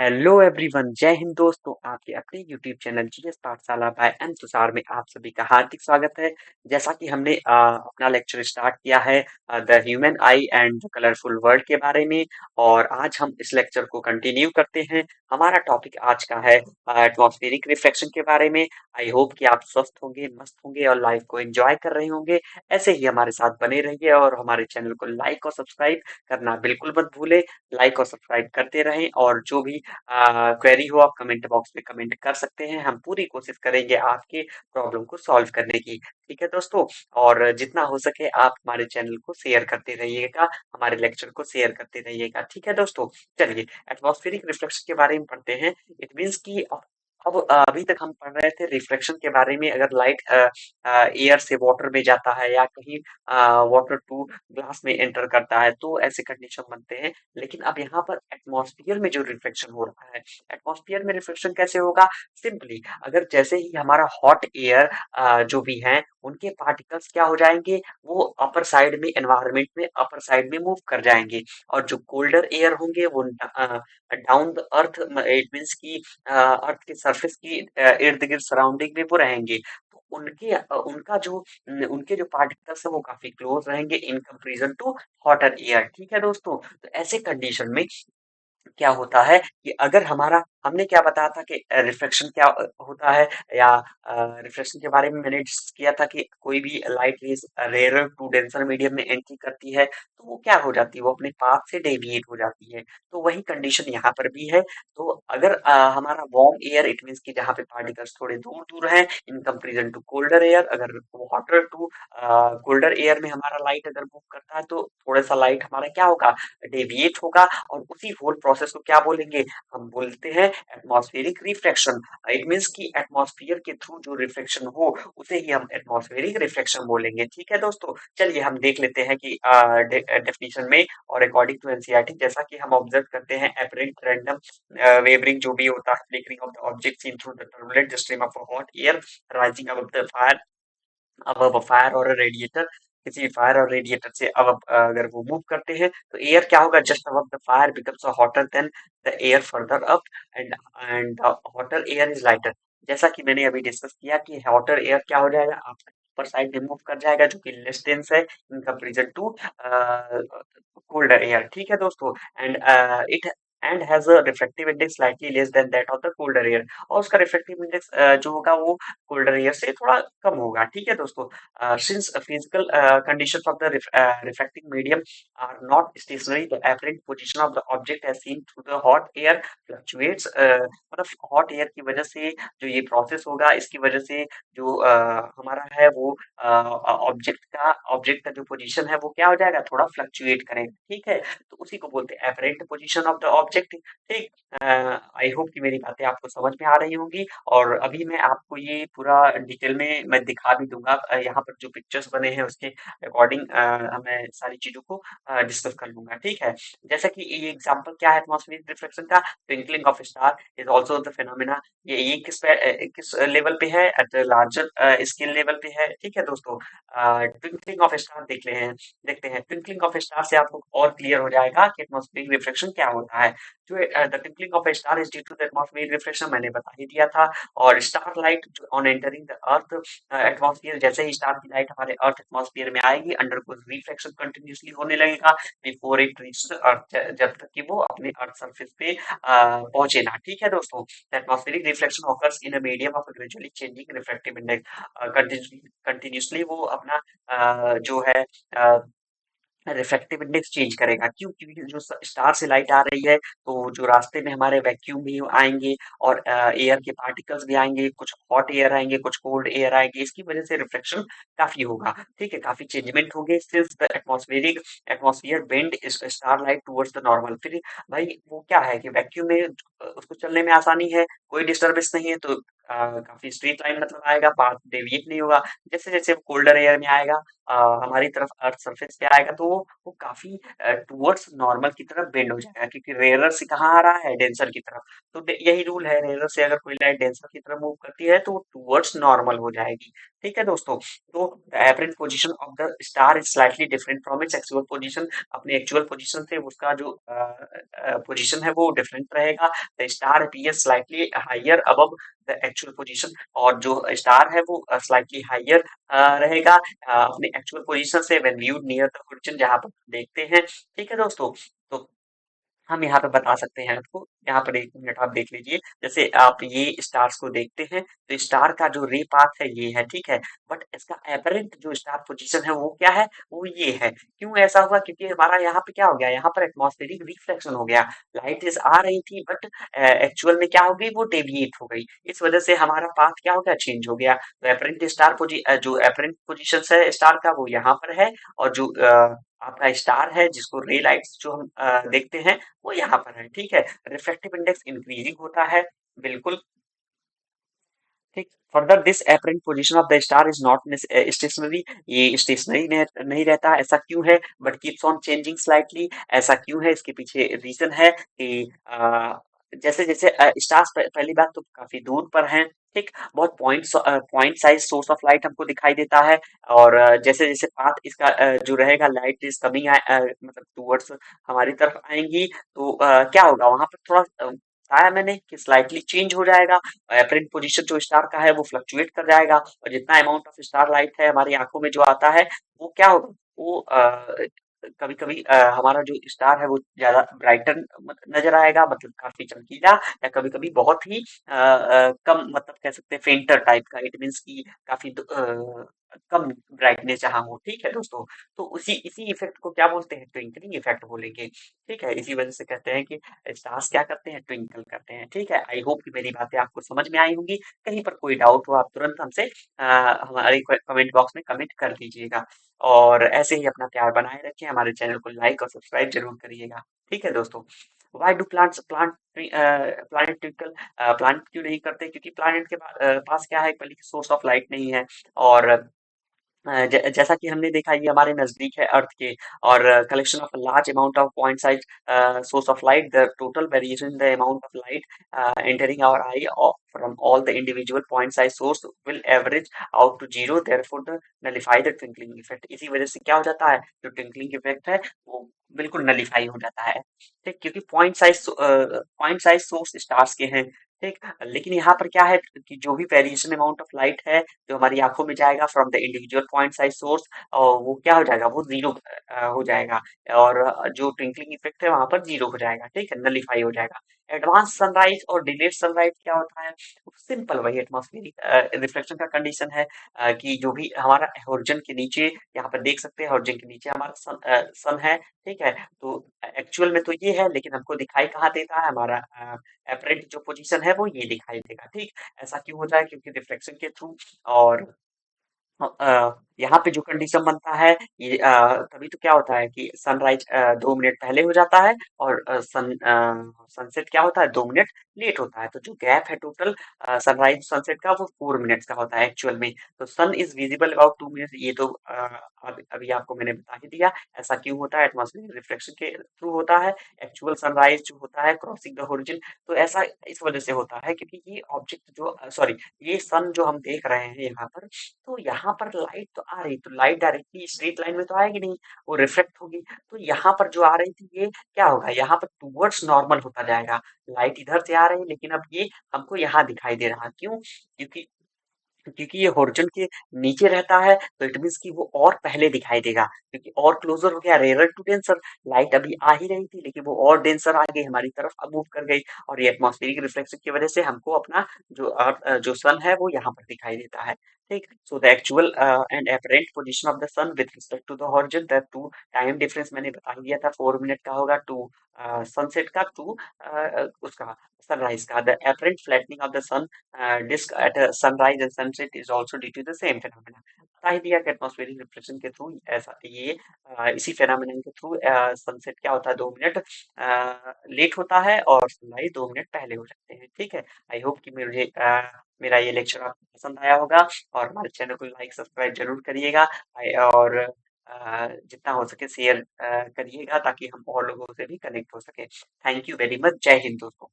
Hello everyone, जय हिंद दोस्तों। आपके अपने यूट्यूब चैनल जीएस पाठशाला बाय एन तुषार में आप सभी का हार्दिक स्वागत है। जैसा कि हमने अपना लेक्चर स्टार्ट किया है the human I and the colourful world के बारे में, और आज हम इस लेक्चर को कंटिन्यू करते हैं। हमारा टॉपिक आज का है एटमॉस्फेरिक रिफ्लेक्शन के बारे में। आई होप कि आप स्वस्थ होंगे, मस्त होंगे और लाइफ को एंजॉय कर रहे होंगे। ऐसे ही हमारे साथ बने रहिए और हमारे चैनल को लाइक और सब्सक्राइब करना बिल्कुल मत भूले। लाइक और सब्सक्राइब करते रहें, और जो भी क्वेरी हो आप कमेंट बॉक्स में कमेंट कर सकते हैं। हम पूरी कोशिश करेंगे आपके प्रॉब्लम को सॉल्व करने की। ठीक है दोस्तों, और जितना हो सके आप हमारे चैनल को शेयर करते रहिएगा, हमारे लेक्चर को शेयर करते रहिएगा। ठीक है दोस्तों, चलिए एटमॉस्फेरिक रिफ्लेक्शन के बारे में पढ़ते हैं। इट मीन्स कि अब अभी तक हम पढ़ रहे थे रिफ्लेक्शन के बारे में। अगर लाइट एयर से वाटर में जाता है या कहीं वाटर टू ग्लास में एंटर करता है तो ऐसे कंडीशन बनते हैं। लेकिन अब यहाँ पर एटमॉस्फेयर में जो रिफ्लेक्शन हो रहा है, एटमॉस्फेयर में रिफ्लेक्शन कैसे होगा? सिंपली अगर जैसे ही हमारा हॉट एयर जो भी है उनके पार्टिकल्स क्या हो जाएंगे, वो अपर साइड में एनवायरनमेंट में अपर साइड में मूव कर जाएंगे। और जो कोल्डर एयर होंगे वो down the earth, it means की अर्थ के सरफेस की इर्द गिर्द सराउंडिंग में वो रहेंगे। तो उनके जो पार्टिकल्स है वो काफी क्लोज रहेंगे in comparison to hotter air. ठीक है दोस्तों, तो ऐसे कंडीशन में क्या होता है कि अगर हमारा हमने क्या बताया था कि रिफ्लेक्शन क्या होता है, या रिफ्लेक्शन के बारे में मैंने डिस्कस किया था कि कोई भी light rays rare to denser medium में एंट्री करती है तो वो क्या हो जाती है, वो अपने पाथ से डेविएट हो जाती है। तो वही कंडीशन यहाँ पर भी है। तो अगर हमारा वार्म एयर, इट मीन्स कि जहाँ पे पार्टिकल्स थोड़े दूर दूर हैं in comparison to colder air, अगर वाटर टू कोल्डर एयर में हमारा लाइट अगर मूव करता है तो थोड़ा सा लाइट हमारा क्या होगा, डेविएट होगा। और उसी होल प्रोसेस को क्या बोलेंगे, हम बोलते हैं एटमॉस्फेरिक रिफ्लेक्शन। इट मीन्स कि एटमॉस्फेयर के थ्रू जो रिफ्लेक्शन हो उसे ही हम एटमॉस्फेरिक रिफ्लेक्शन बोलेंगे। ठीक है दोस्तों, चलिए हम देख लेते हैं कि डेफिनेशन में और अकॉर्डिंग टू एनसीईआरटी जैसा कि हम ऑब्जर्व करते हैं एपरेंट रैंडम वेवरिंग जो भी होता है, flickering of the object in through the turbulent stream of hot air rising above the fire, अब फायर और रेडिएटर, किसी फायर और रेडिएटर से अब अगर वो मूव करते हैं तो एयर क्या होगा, just above the fire becomes hotter then the air further up, and hotter air is lighter. जैसा कि मैंने अभी डिस्कस किया कि हॉटर एयर क्या हो जाएगा, आपका ऊपर साइड में मूव कर जाएगा जो कि लेस डेंस है in comparison to colder air. ठीक है दोस्तों, and it and has a reflective index slightly less than that of the colder air. और उसका रिफ्लेक्टिव इंडेक्स जो होगा वो कोल्डर एयर से थोड़ा कम होगा। ठीक है दोस्तों, since physical conditions of the refracting medium are not stationary, the apparent position of the object as seen through the hot air fluctuates. मतलब हॉट एयर की वजह से जो ये प्रोसेस होगा, इसकी वजह से जो हमारा है वो ऑब्जेक्ट का जो पोजीशन है वो क्या हो जाएगा, थोड़ा फ्लक्चुएट करेगा। ठीक है, तो उसी को बोलते हैं apparent position of the object. ठीक, आई होप कि मेरी बातें आपको समझ में आ रही होंगी। और अभी मैं आपको ये पूरा डिटेल में मैं दिखा भी दूंगा, यहाँ पर जो पिक्चर्स बने हैं उसके अकॉर्डिंग मैं सारी चीजों को डिस्कस कर लूंगा। ठीक है, जैसा कि ये एग्जांपल क्या है एटमॉस्फेरिक रिफ्लेक्शन का, twinkling of star is also the phenomena. ये किस लेवल पे है, एट लार्जर स्केल लेवल पे है। ठीक है दोस्तों, ट्विंकलिंग ऑफ स्टार देखते हैं। ट्विंकलिंग ऑफ स्टार से आपको और क्लियर हो जाएगा कि एटमॉस्फेरिक रिफ्लेक्शन क्या होता है। जो the twinkling of star is due to the atmospheric reflection, मैंने बता ही दिया था। और star light on entering the earth atmosphere, जैसे ही स्टार की लाइट हमारे अर्थ एटमॉस्फेयर में आएगी, अंडर को रिफ्लेक्शन कंटिन्यूसली होने लगेगा before it reach the earth, जब तक कि वो अपने अर्थ सरफेस पे पहुंचे ना। ठीक है दोस्तों, atmospheric reflection occurs in a medium of gradually changing reflective index. Continuously वो अपना जो है रिफ्रैक्टिव इंडेक्स चेंज करेगा। क्यों? क्योंकि जो स्टार से लाइट आ रही है तो जो रास्ते में हमारे वैक्यूम भी आएंगे और एयर के पार्टिकल्स भी आएंगे, कुछ हॉट एयर आएंगे, कुछ कोल्ड एयर आएंगे, इसकी वजह से रिफ्लेक्शन काफी होगा। ठीक है, काफी चेंजमेंट होंगे since the atmosphere bend star light towards the normal. फिर भाई वो क्या है कि वैक्यूम में उसको चलने में आसानी है, कोई डिस्टर्बेंस नहीं है, तो काफी स्ट्रेट लाइन मतलब आएगा, पाथ डेविएट नहीं होगा। जैसे जैसे वो कोल्डर एयर में आएगा, हमारी तरफ अर्थ सरफेस पे आएगा, तो वो काफी टुवर्ड्स नॉर्मल की तरफ बेंड हो जाएगा, क्योंकि रेयरर से कहाँ आ रहा है, डेंसर की तरफ। तो यही रूल है, रेयरर से अगर कोई लाइट डेंसर की तरफ मूव करती है तो वो टुवर्ड्स नॉर्मल हो जाएगी। ठीक है दोस्तों। तो the average position of the star is slightly different from its actual position. अपने एक्चुअल पोजीशन से उसका जो पोजीशन है वो डिफरेंट रहेगा। The star appears slightly higher above the actual position, और जो स्टार है वो स्लाइटली हायर रहेगा अपने एक्चुअल पोजीशन से when viewed near the horizon, जहां पर देखते हैं। ठीक है दोस्तों। तो हम यहाँ पे बता सकते हैं आपको, यहाँ पर एक मिनट आप देख लीजिए। जैसे आप ये स्टार्स को देखते हैं, तो स्टार का जो रे पाथ है ये है, ठीक है। बट इसका एपरेंट जो स्टार पोजीशन है वो क्या है, वो ये है। क्यों ऐसा हुआ, क्योंकि हमारा यहाँ पे क्या हो गया, यहाँ पर एटमॉस्फेरिक रिफ्लेक्शन हो गया। लाइट इज आ रही थी, बट एक्चुअल में क्या हो गई, वो डेविएट हो गई। इस वजह से हमारा पाथ क्या हो गया, चेंज हो गया। तो एपरेंट स्टार जो एपरेंट पोजीशन है स्टार का, वो यहाँ पर है। और जो आपका स्टार है जिसको रे लाइट्स जो हम देखते हैं, वो यहाँ पर है। ठीक है। रिफ्रैक्टिव इंडेक्स इंक्रीजिंग होता है, बिल्कुल। ठीक। Further this apparent position of the star is not stationary. ये स्टेशनरी नहीं रहता। ऐसा क्यों है, but keeps on changing slightly. ऐसा क्यों है, इसके पीछे रीजन है कि जैसे जैसे स्टार्स पहली बात तो काफी दूर पर हैं। ठीक। बहुत point size source of light हमको दिखाई देता है। और जैसे जैसे पाथ इसका जो रहेगा, लाइट इज कमिंग मतलब टूवर्ड्स हमारी तरफ आएंगी, तो क्या होगा वहां पर थोड़ा बताया मैंने कि स्लाइटली चेंज हो जाएगा। एपरेंट पोजीशन जो स्टार का है वो फ्लक्चुएट कर जाएगा, और जितना अमाउंट ऑफ स्टार लाइट है हमारी आंखों में जो आता है, वो क्या होगा, वो कभी कभी हमारा जो स्टार है वो ज्यादा ब्राइटन नजर आएगा, मतलब काफी चमकीला। या कभी कभी बहुत ही कम, मतलब कह सकते हैं फेंटर टाइप का। इट मीन्स की काफी कम ब्राइटनेस जहाँ हो। ठीक है दोस्तों। तो उसी इसी इफेक्ट को क्या बोलते हैं, ट्विंकलिंग इफेक्ट बोलेंगे। ठीक है। इसी वजह से कहते हैं कि स्टार्स क्या करते हैं, ट्विंकल करते हैं। ठीक है। आई होप कि मेरी बातें आपको समझ में आई होंगी। कहीं पर कोई डाउट हो आप तुरंत हमसे हमारे कमेंट बॉक्स में कमेंट कर दीजिएगा। और ऐसे ही अपना प्यार बनाए रखें, हमारे चैनल को लाइक और सब्सक्राइब जरूर करिएगा। ठीक है दोस्तों। Why do plants plant twinkle. Plant क्यों नहीं करते, क्योंकि प्लांट के पास क्या है, पहले सोर्स ऑफ लाइट नहीं है। और जैसा कि हमने देखा, ये हमारे नजदीक है अर्थ के। और collection of large amount of point size source of light, the total variation in the amount of light entering our eye from all the individual point size source will average out to zero, therefore the nullify the twinkling effect। इसी वजह से क्या हो जाता है, जो twinkling effect है वो बिल्कुल नलीफाई हो जाता है। ठीक। क्योंकि पॉइंट साइज सोर्स स्टार्स के हैं। ठीक। लेकिन यहाँ पर क्या है कि जो भी वेरिएशन अमाउंट ऑफ लाइट है जो हमारी आंखों में जाएगा from the individual point size source, और वो क्या हो जाएगा, वो जीरो हो जाएगा। और जो ट्विंकलिंग इफेक्ट है वहां पर जीरो हो जाएगा। ठीक है। नलीफाई हो जाएगा। एडवांस सनराइज और डिलेड सनराइज क्या होता है, सिंपल वही एटमॉस्फेरिक रिफ्लेक्शन का कंडीशन है। कि जो भी हमारा होरिजन के नीचे, यहाँ पर देख सकते हैं होरिजन के नीचे हमारा सन है। ठीक है। तो एक्चुअल में तो ये है, लेकिन हमको दिखाई कहाँ देता है, हमारा एपरेंट जो पोजीशन है वो ये दिखाई देगा। ठीक। ऐसा क्यों होता है, क्योंकि रिफ्लेक्शन के थ्रू। और यहाँ पे जो कंडीशन बनता है, ये तभी तो क्या होता है कि सनराइज 2 मिनट पहले हो जाता है, और सनसेट क्या होता है, 2 मिनट लेट होता है। तो जो गैप है टोटल सनराइज सनसेट का, वो 4 मिनट्स का होता है एक्चुअल में। तो सन इज विजिबल अबाउट 2 मिनट्स, ये तो अभी आपको मैंने बता ही दिया। ऐसा क्यों होता है, एटमॉस्फेरिक रिफ्लेक्शन के थ्रू होता है। एक्चुअल सनराइज जो होता है क्रॉसिंग द होरिजन, तो ऐसा इस वजह से होता है क्योंकि ये ऑब्जेक्ट जो सॉरी, ये सन जो हम देख रहे हैं यहाँ पर, तो यहाँ पर लाइट तो आ रही, तो लाइट डायरेक्टली स्ट्रेट लाइन में तो आएगी नहीं, वो रिफ्लेक्ट होगी। तो यहाँ पर जो आ रही थी, ये क्या होगा, यहाँ पर टूवर्ड्स नॉर्मल होता जाएगा। लाइट इधर से आ रही है, लेकिन अब ये हमको यहाँ दिखाई दे रहा। क्यों, क्योंकि क्योंकि ये होरिजन के नीचे रहता है, तो इट मीन्स कि वो और पहले दिखाई देगा, क्योंकि और क्लोजर हो गया, रेयर टू डेंसर। लाइट अभी आ ही रही थी, लेकिन वो और डेंसर आ गई हमारी तरफ, अब मूव कर गई। और ये एटमॉस्फेरिक रिफ्लेक्शन की वजह से हमको अपना जो अर्थ जो सन है वो यहाँ पर दिखाई देता है। ठीक। So the actual and apparent position of the sun with respect to the horizon, the two time difference मैंने बता ही दिया था, 4 मिनट का होगा टू सनसेट का, टू उसका सनराइज का। The apparent flattening of the sun disk at sunrise and sunset is also due to the same phenomena। बता ही दिया कि एटमॉस्फेरिक रिफ्लेक्शन के थ्रू ऐसा ये इसी फेनोमेनन के थ्रू सनसेट क्या होता है 2 मिनट लेट होता है और सनराइज 2 मिनट पहले हो जाते हैं। ठीक है, आई होप कि मेरा ये लेक्चर आपको पसंद आया होगा और हमारे चैनल को लाइक सब्सक्राइब जरूर करिएगा और जितना हो सके शेयर करिएगा ताकि हम और लोगों से भी कनेक्ट हो सके। Thank you very much. जय हिंद दोस्तों।